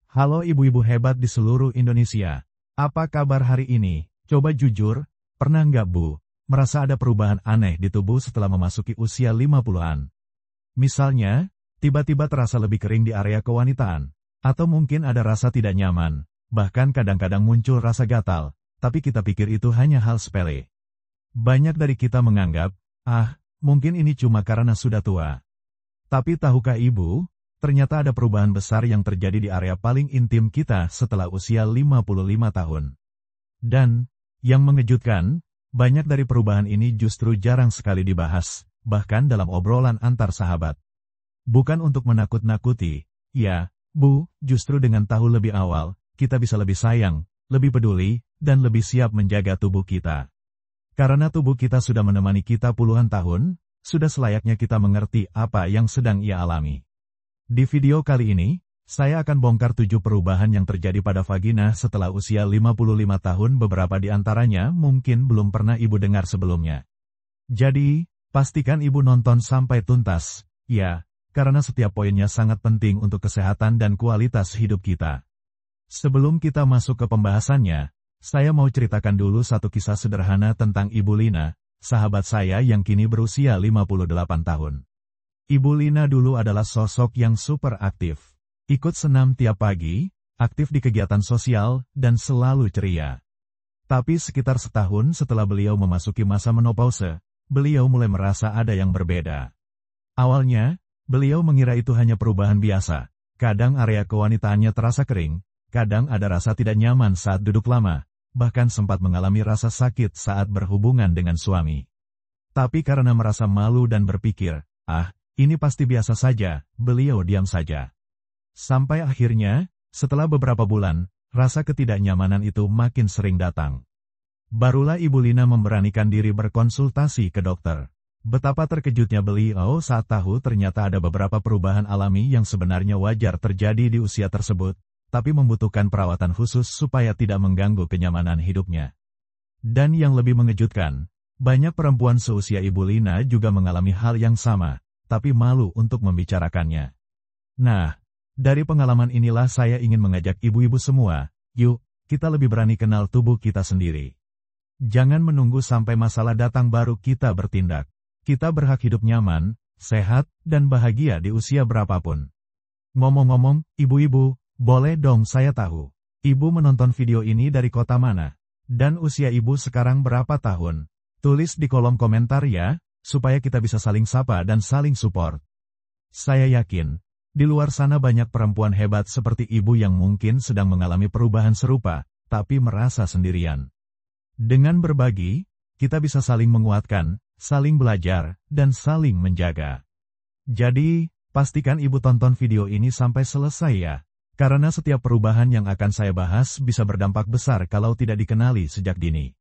Halo ibu-ibu hebat di seluruh Indonesia. Apa kabar hari ini? Coba jujur, pernah nggak Bu, merasa ada perubahan aneh di tubuh setelah memasuki usia 50-an? Misalnya, tiba-tiba terasa lebih kering di area kewanitaan. Atau mungkin ada rasa tidak nyaman. Bahkan kadang-kadang muncul rasa gatal, tapi kita pikir itu hanya hal sepele. Banyak dari kita menganggap, mungkin ini cuma karena sudah tua. Tapi tahukah ibu, ternyata ada perubahan besar yang terjadi di area paling intim kita setelah usia 55 tahun. Dan, yang mengejutkan, banyak dari perubahan ini justru jarang sekali dibahas, bahkan dalam obrolan antar sahabat. Bukan untuk menakut-nakuti, ya, Bu, justru dengan tahu lebih awal, kita bisa lebih sayang, lebih peduli, dan lebih siap menjaga tubuh kita. Karena tubuh kita sudah menemani kita puluhan tahun, sudah selayaknya kita mengerti apa yang sedang ia alami. Di video kali ini, saya akan bongkar 7 perubahan yang terjadi pada vagina setelah usia 55 tahun. Beberapa di antaranya mungkin belum pernah ibu dengar sebelumnya. Jadi, pastikan ibu nonton sampai tuntas, ya, karena setiap poinnya sangat penting untuk kesehatan dan kualitas hidup kita. Sebelum kita masuk ke pembahasannya, saya mau ceritakan dulu satu kisah sederhana tentang Ibu Lina, sahabat saya yang kini berusia 58 tahun. Ibu Lina dulu adalah sosok yang super aktif. Ikut senam tiap pagi, aktif di kegiatan sosial, dan selalu ceria. Tapi sekitar setahun setelah beliau memasuki masa menopause, beliau mulai merasa ada yang berbeda. Awalnya, beliau mengira itu hanya perubahan biasa. Kadang area kewanitaannya terasa kering, kadang ada rasa tidak nyaman saat duduk lama, bahkan sempat mengalami rasa sakit saat berhubungan dengan suami. Tapi karena merasa malu dan berpikir, ini pasti biasa saja, beliau diam saja. Sampai akhirnya, setelah beberapa bulan, rasa ketidaknyamanan itu makin sering datang. Barulah Ibu Lina memberanikan diri berkonsultasi ke dokter. Betapa terkejutnya beliau saat tahu ternyata ada beberapa perubahan alami yang sebenarnya wajar terjadi di usia tersebut, tapi membutuhkan perawatan khusus supaya tidak mengganggu kenyamanan hidupnya. Dan yang lebih mengejutkan, banyak perempuan seusia Ibu Lina juga mengalami hal yang sama, tapi malu untuk membicarakannya. Nah, dari pengalaman inilah saya ingin mengajak ibu-ibu semua, yuk, kita lebih berani kenal tubuh kita sendiri. Jangan menunggu sampai masalah datang baru kita bertindak. Kita berhak hidup nyaman, sehat, dan bahagia di usia berapapun. Ngomong-ngomong, ibu-ibu, boleh dong saya tahu, ibu menonton video ini dari kota mana? Dan usia ibu sekarang berapa tahun? Tulis di kolom komentar ya, supaya kita bisa saling sapa dan saling support. Saya yakin, di luar sana banyak perempuan hebat seperti ibu yang mungkin sedang mengalami perubahan serupa, tapi merasa sendirian. Dengan berbagi, kita bisa saling menguatkan, saling belajar, dan saling menjaga. Jadi, pastikan ibu tonton video ini sampai selesai ya, karena setiap perubahan yang akan saya bahas bisa berdampak besar kalau tidak dikenali sejak dini.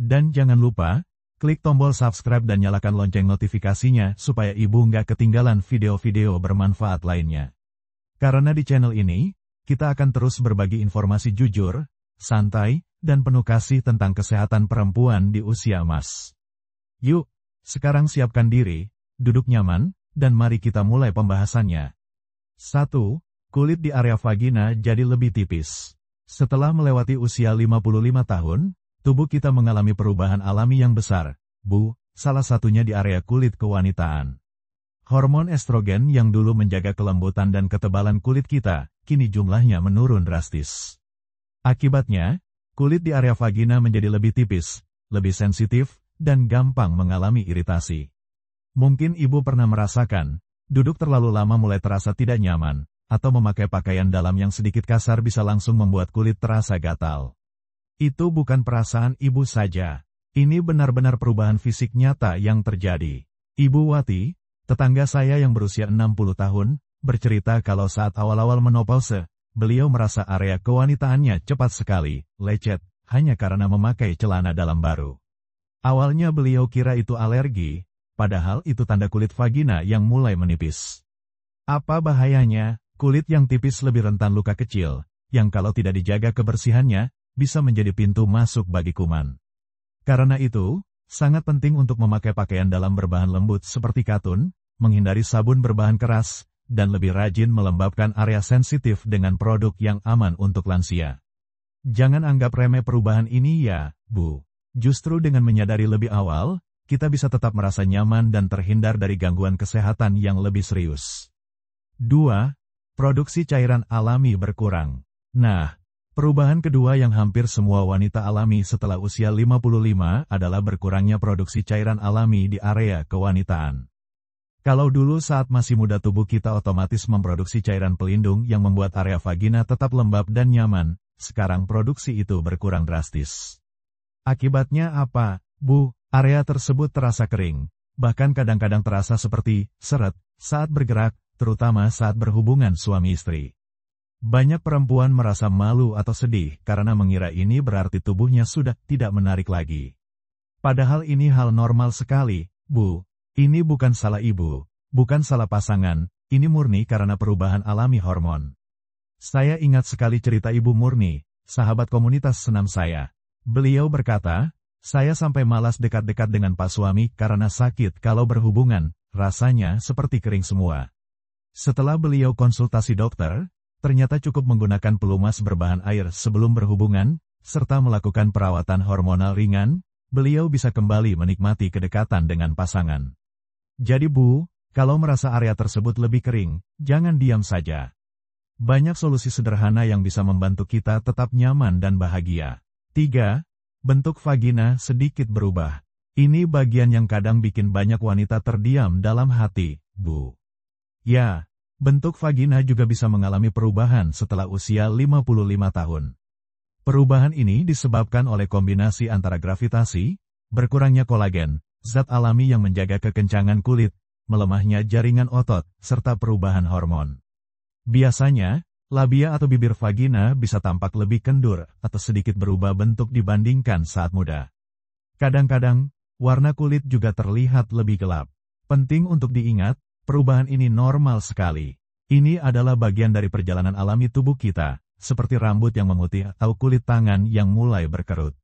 Dan jangan lupa, klik tombol subscribe dan nyalakan lonceng notifikasinya supaya ibu nggak ketinggalan video-video bermanfaat lainnya. Karena di channel ini, kita akan terus berbagi informasi jujur, santai, dan penuh kasih tentang kesehatan perempuan di usia emas. Yuk, sekarang siapkan diri, duduk nyaman, dan mari kita mulai pembahasannya. 1. Kulit di area vagina jadi lebih tipis. Setelah melewati usia 55 tahun, tubuh kita mengalami perubahan alami yang besar, Bu, salah satunya di area kulit kewanitaan. Hormon estrogen yang dulu menjaga kelembutan dan ketebalan kulit kita, kini jumlahnya menurun drastis. Akibatnya, kulit di area vagina menjadi lebih tipis, lebih sensitif, dan gampang mengalami iritasi. Mungkin ibu pernah merasakan, duduk terlalu lama mulai terasa tidak nyaman, atau memakai pakaian dalam yang sedikit kasar bisa langsung membuat kulit terasa gatal. Itu bukan perasaan ibu saja. Ini benar-benar perubahan fisik nyata yang terjadi. Ibu Wati, tetangga saya yang berusia 60 tahun, bercerita kalau saat awal-awal menopause, beliau merasa area kewanitaannya cepat sekali lecet, hanya karena memakai celana dalam baru. Awalnya beliau kira itu alergi, padahal itu tanda kulit vagina yang mulai menipis. Apa bahayanya? Kulit yang tipis lebih rentan luka kecil, yang kalau tidak dijaga kebersihannya, bisa menjadi pintu masuk bagi kuman. Karena itu, sangat penting untuk memakai pakaian dalam berbahan lembut seperti katun, menghindari sabun berbahan keras, dan lebih rajin melembabkan area sensitif dengan produk yang aman untuk lansia. Jangan anggap remeh perubahan ini ya, Bu. Justru dengan menyadari lebih awal, kita bisa tetap merasa nyaman dan terhindar dari gangguan kesehatan yang lebih serius. 2. Produksi cairan alami berkurang. Nah, perubahan kedua yang hampir semua wanita alami setelah usia 55 adalah berkurangnya produksi cairan alami di area kewanitaan. Kalau dulu saat masih muda tubuh kita otomatis memproduksi cairan pelindung yang membuat area vagina tetap lembab dan nyaman, sekarang produksi itu berkurang drastis. Akibatnya apa, Bu? Area tersebut terasa kering, bahkan kadang-kadang terasa seperti seret saat bergerak, terutama saat berhubungan suami istri. Banyak perempuan merasa malu atau sedih karena mengira ini berarti tubuhnya sudah tidak menarik lagi. Padahal ini hal normal sekali, Bu. Ini bukan salah ibu, bukan salah pasangan, ini murni karena perubahan alami hormon. Saya ingat sekali cerita Ibu Murni, sahabat komunitas senam saya. Beliau berkata, saya sampai malas dekat-dekat dengan Pak suami karena sakit kalau berhubungan, rasanya seperti kering semua. Setelah beliau konsultasi dokter, ternyata cukup menggunakan pelumas berbahan air sebelum berhubungan, serta melakukan perawatan hormonal ringan, beliau bisa kembali menikmati kedekatan dengan pasangan. Jadi Bu, kalau merasa area tersebut lebih kering, jangan diam saja. Banyak solusi sederhana yang bisa membantu kita tetap nyaman dan bahagia. 3. Bentuk vagina sedikit berubah. Ini bagian yang kadang bikin banyak wanita terdiam dalam hati, Bu. Ya, bentuk vagina juga bisa mengalami perubahan setelah usia 55 tahun. Perubahan ini disebabkan oleh kombinasi antara gravitasi, berkurangnya kolagen, zat alami yang menjaga kekencangan kulit, melemahnya jaringan otot, serta perubahan hormon. Biasanya, labia atau bibir vagina bisa tampak lebih kendur atau sedikit berubah bentuk dibandingkan saat muda. Kadang-kadang, warna kulit juga terlihat lebih gelap. Penting untuk diingat, perubahan ini normal sekali. Ini adalah bagian dari perjalanan alami tubuh kita, seperti rambut yang memutih atau kulit tangan yang mulai berkerut.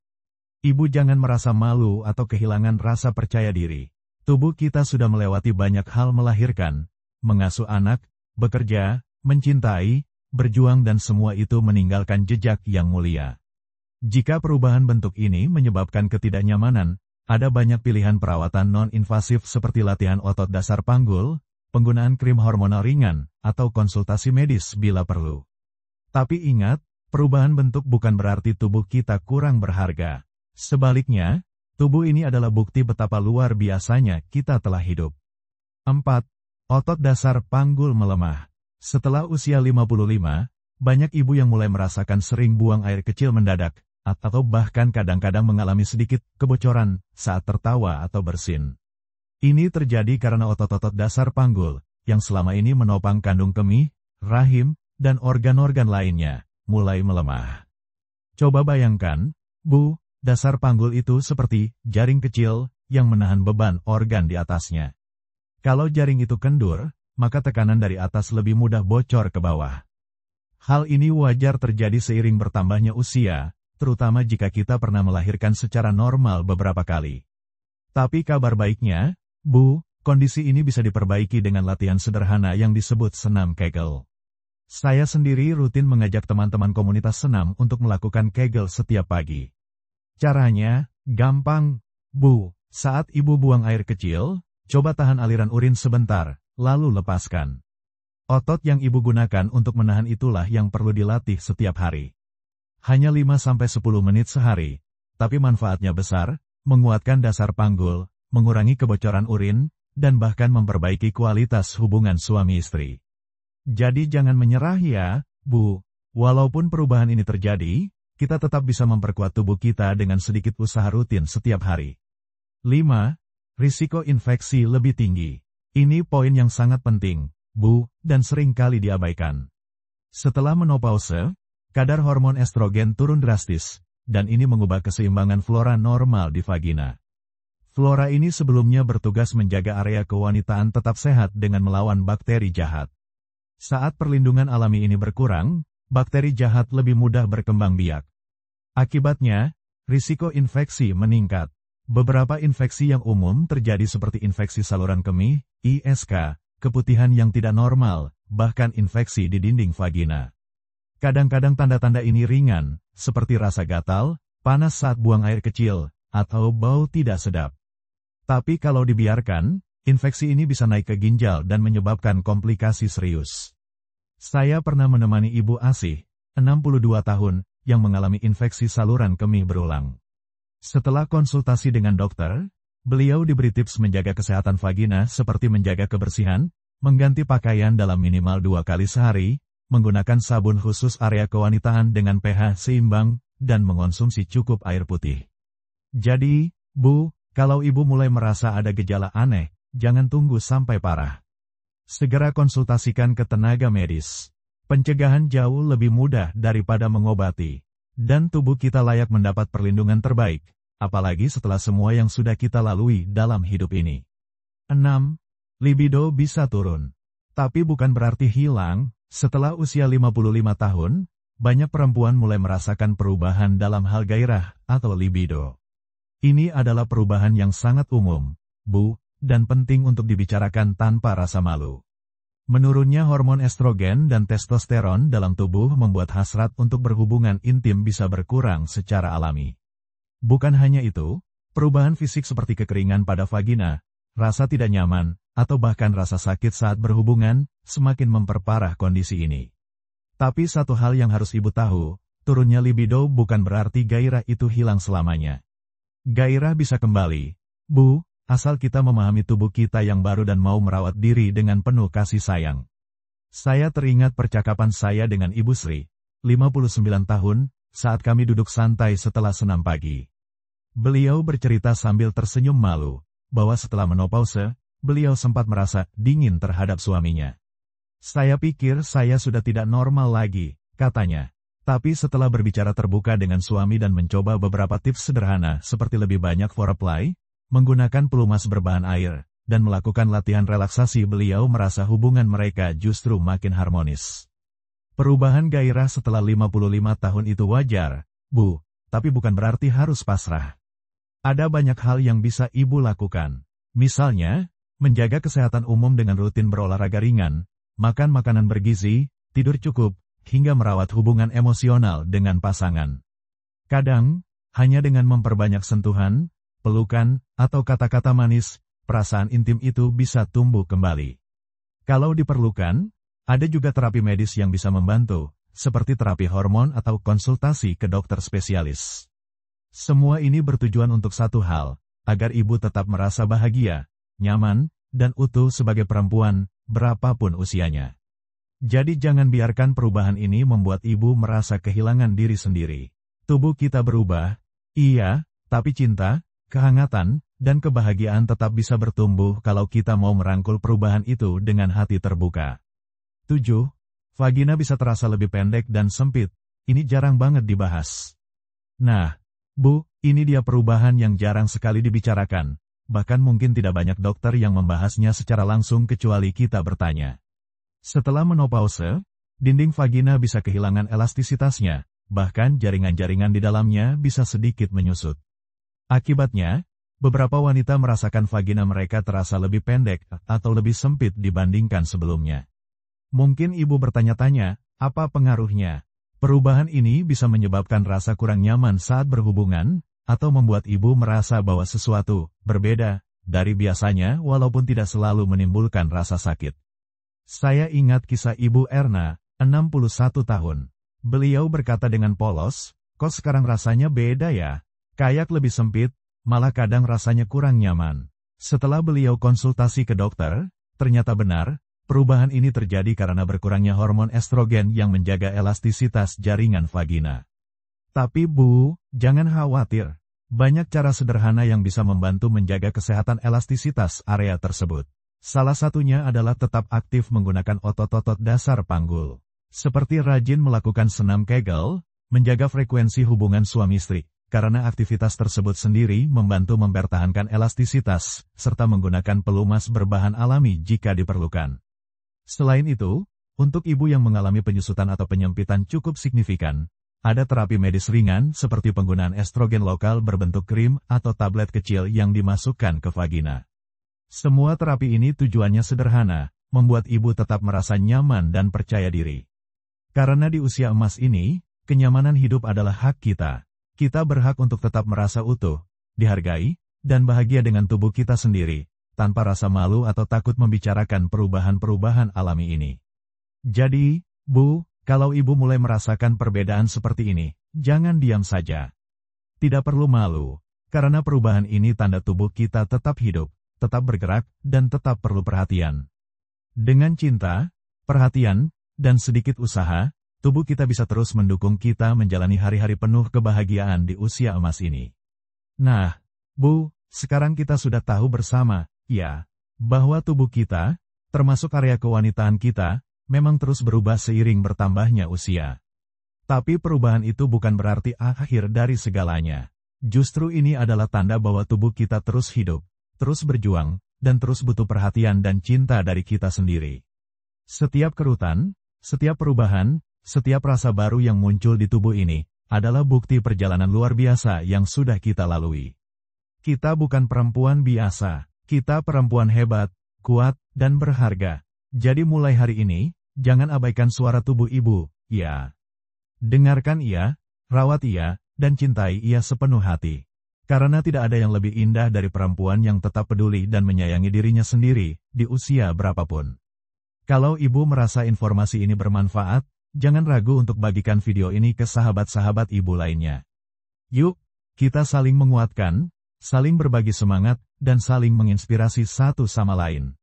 Ibu jangan merasa malu atau kehilangan rasa percaya diri. Tubuh kita sudah melewati banyak hal melahirkan, mengasuh anak, bekerja, mencintai, berjuang dan semua itu meninggalkan jejak yang mulia. Jika perubahan bentuk ini menyebabkan ketidaknyamanan, ada banyak pilihan perawatan non-invasif seperti latihan otot dasar panggul, penggunaan krim hormonal ringan, atau konsultasi medis bila perlu. Tapi ingat, perubahan bentuk bukan berarti tubuh kita kurang berharga. Sebaliknya, tubuh ini adalah bukti betapa luar biasanya kita telah hidup. 4. Otot dasar panggul melemah. Setelah usia 55, banyak ibu yang mulai merasakan sering buang air kecil mendadak, atau bahkan kadang-kadang mengalami sedikit kebocoran saat tertawa atau bersin. Ini terjadi karena otot-otot dasar panggul, yang selama ini menopang kandung kemih, rahim, dan organ-organ lainnya, mulai melemah. Coba bayangkan, Bu, dasar panggul itu seperti jaring kecil yang menahan beban organ di atasnya. Kalau jaring itu kendur, maka tekanan dari atas lebih mudah bocor ke bawah. Hal ini wajar terjadi seiring bertambahnya usia, terutama jika kita pernah melahirkan secara normal beberapa kali. Tapi kabar baiknya, Bu, kondisi ini bisa diperbaiki dengan latihan sederhana yang disebut senam Kegel. Saya sendiri rutin mengajak teman-teman komunitas senam untuk melakukan Kegel setiap pagi. Caranya, gampang, Bu. Saat ibu buang air kecil, coba tahan aliran urin sebentar, lalu lepaskan. Otot yang ibu gunakan untuk menahan itulah yang perlu dilatih setiap hari. Hanya 5-10 menit sehari, tapi manfaatnya besar, menguatkan dasar panggul, mengurangi kebocoran urin, dan bahkan memperbaiki kualitas hubungan suami istri. Jadi jangan menyerah ya, Bu. Walaupun perubahan ini terjadi, kita tetap bisa memperkuat tubuh kita dengan sedikit usaha rutin setiap hari. 5. Risiko infeksi lebih tinggi. Ini poin yang sangat penting, Bu, dan sering kali diabaikan. Setelah menopause, kadar hormon estrogen turun drastis, dan ini mengubah keseimbangan flora normal di vagina. Flora ini sebelumnya bertugas menjaga area kewanitaan tetap sehat dengan melawan bakteri jahat. Saat perlindungan alami ini berkurang, bakteri jahat lebih mudah berkembang biak. Akibatnya, risiko infeksi meningkat. Beberapa infeksi yang umum terjadi seperti infeksi saluran kemih, ISK, keputihan yang tidak normal, bahkan infeksi di dinding vagina. Kadang-kadang tanda-tanda ini ringan, seperti rasa gatal, panas saat buang air kecil, atau bau tidak sedap. Tapi kalau dibiarkan, infeksi ini bisa naik ke ginjal dan menyebabkan komplikasi serius. Saya pernah menemani ibu Asih, 62 tahun, yang mengalami infeksi saluran kemih berulang. Setelah konsultasi dengan dokter, beliau diberi tips menjaga kesehatan vagina seperti menjaga kebersihan, mengganti pakaian dalam minimal 2 kali sehari, menggunakan sabun khusus area kewanitaan dengan pH seimbang, dan mengonsumsi cukup air putih. Jadi, Bu, kalau ibu mulai merasa ada gejala aneh, jangan tunggu sampai parah. Segera konsultasikan ke tenaga medis. Pencegahan jauh lebih mudah daripada mengobati. Dan tubuh kita layak mendapat perlindungan terbaik, apalagi setelah semua yang sudah kita lalui dalam hidup ini. 6. Libido bisa turun. Tapi bukan berarti hilang. Setelah usia 55 tahun, banyak perempuan mulai merasakan perubahan dalam hal gairah atau libido. Ini adalah perubahan yang sangat umum, Bu, dan penting untuk dibicarakan tanpa rasa malu. Menurunnya hormon estrogen dan testosteron dalam tubuh membuat hasrat untuk berhubungan intim bisa berkurang secara alami. Bukan hanya itu, perubahan fisik seperti kekeringan pada vagina, rasa tidak nyaman, atau bahkan rasa sakit saat berhubungan, semakin memperparah kondisi ini. Tapi satu hal yang harus ibu tahu, turunnya libido bukan berarti gairah itu hilang selamanya. Gairah bisa kembali, Bu, asal kita memahami tubuh kita yang baru dan mau merawat diri dengan penuh kasih sayang. Saya teringat percakapan saya dengan Ibu Sri, 59 tahun, saat kami duduk santai setelah senam pagi. Beliau bercerita sambil tersenyum malu, bahwa setelah menopause, beliau sempat merasa dingin terhadap suaminya. Saya pikir saya sudah tidak normal lagi, katanya. Tapi setelah berbicara terbuka dengan suami dan mencoba beberapa tips sederhana seperti lebih banyak foreplay, menggunakan pelumas berbahan air, dan melakukan latihan relaksasi, beliau merasa hubungan mereka justru makin harmonis. Perubahan gairah setelah 55 tahun itu wajar, Bu, tapi bukan berarti harus pasrah. Ada banyak hal yang bisa ibu lakukan. Misalnya, menjaga kesehatan umum dengan rutin berolahraga ringan, makan makanan bergizi, tidur cukup, hingga merawat hubungan emosional dengan pasangan. Kadang, hanya dengan memperbanyak sentuhan, pelukan, atau kata-kata manis, perasaan intim itu bisa tumbuh kembali. Kalau diperlukan, ada juga terapi medis yang bisa membantu, seperti terapi hormon atau konsultasi ke dokter spesialis. Semua ini bertujuan untuk satu hal, agar ibu tetap merasa bahagia, nyaman, dan utuh sebagai perempuan, berapapun usianya. Jadi jangan biarkan perubahan ini membuat ibu merasa kehilangan diri sendiri. Tubuh kita berubah, iya, tapi cinta, kehangatan, dan kebahagiaan tetap bisa bertumbuh kalau kita mau merangkul perubahan itu dengan hati terbuka. 7. Vagina bisa terasa lebih pendek dan sempit. Ini jarang banget dibahas. Nah, Bu, ini dia perubahan yang jarang sekali dibicarakan. Bahkan mungkin tidak banyak dokter yang membahasnya secara langsung kecuali kita bertanya. Setelah menopause, dinding vagina bisa kehilangan elastisitasnya, bahkan jaringan-jaringan di dalamnya bisa sedikit menyusut. Akibatnya, beberapa wanita merasakan vagina mereka terasa lebih pendek atau lebih sempit dibandingkan sebelumnya. Mungkin ibu bertanya-tanya, apa pengaruhnya? Perubahan ini bisa menyebabkan rasa kurang nyaman saat berhubungan, atau membuat ibu merasa bahwa sesuatu berbeda dari biasanya walaupun tidak selalu menimbulkan rasa sakit. Saya ingat kisah Ibu Erna, 61 tahun. Beliau berkata dengan polos, kok sekarang rasanya beda ya? Kayak lebih sempit, malah kadang rasanya kurang nyaman. Setelah beliau konsultasi ke dokter, ternyata benar, perubahan ini terjadi karena berkurangnya hormon estrogen yang menjaga elastisitas jaringan vagina. Tapi Bu, jangan khawatir. Banyak cara sederhana yang bisa membantu menjaga kesehatan elastisitas area tersebut. Salah satunya adalah tetap aktif menggunakan otot-otot dasar panggul. Seperti rajin melakukan senam Kegel, menjaga frekuensi hubungan suami istri, karena aktivitas tersebut sendiri membantu mempertahankan elastisitas, serta menggunakan pelumas berbahan alami jika diperlukan. Selain itu, untuk ibu yang mengalami penyusutan atau penyempitan cukup signifikan, ada terapi medis ringan seperti penggunaan estrogen lokal berbentuk krim atau tablet kecil yang dimasukkan ke vagina. Semua terapi ini tujuannya sederhana, membuat ibu tetap merasa nyaman dan percaya diri. Karena di usia emas ini, kenyamanan hidup adalah hak kita. Kita berhak untuk tetap merasa utuh, dihargai, dan bahagia dengan tubuh kita sendiri, tanpa rasa malu atau takut membicarakan perubahan-perubahan alami ini. Jadi, Bu, kalau ibu mulai merasakan perbedaan seperti ini, jangan diam saja. Tidak perlu malu, karena perubahan ini tanda tubuh kita tetap hidup, tetap bergerak, dan tetap perlu perhatian. Dengan cinta, perhatian, dan sedikit usaha, tubuh kita bisa terus mendukung kita menjalani hari-hari penuh kebahagiaan di usia emas ini. Nah, Bu, sekarang kita sudah tahu bersama, ya, bahwa tubuh kita, termasuk area kewanitaan kita, memang terus berubah seiring bertambahnya usia. Tapi perubahan itu bukan berarti akhir dari segalanya. Justru ini adalah tanda bahwa tubuh kita terus hidup, terus berjuang, dan terus butuh perhatian dan cinta dari kita sendiri. Setiap kerutan, setiap perubahan, setiap rasa baru yang muncul di tubuh ini, adalah bukti perjalanan luar biasa yang sudah kita lalui. Kita bukan perempuan biasa, kita perempuan hebat, kuat, dan berharga. Jadi mulai hari ini, jangan abaikan suara tubuh ibu, ya. Dengarkan ia, rawat ia, dan cintai ia sepenuh hati. Karena tidak ada yang lebih indah dari perempuan yang tetap peduli dan menyayangi dirinya sendiri, di usia berapapun. Kalau ibu merasa informasi ini bermanfaat, jangan ragu untuk bagikan video ini ke sahabat-sahabat ibu lainnya. Yuk, kita saling menguatkan, saling berbagi semangat, dan saling menginspirasi satu sama lain.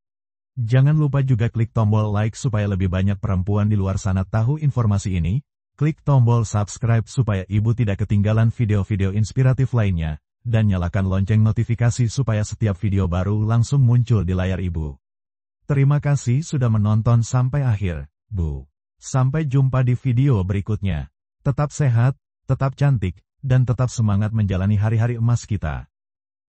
Jangan lupa juga klik tombol like supaya lebih banyak perempuan di luar sana tahu informasi ini, klik tombol subscribe supaya ibu tidak ketinggalan video-video inspiratif lainnya, dan nyalakan lonceng notifikasi supaya setiap video baru langsung muncul di layar ibu. Terima kasih sudah menonton sampai akhir, Bu. Sampai jumpa di video berikutnya. Tetap sehat, tetap cantik, dan tetap semangat menjalani hari-hari emas kita.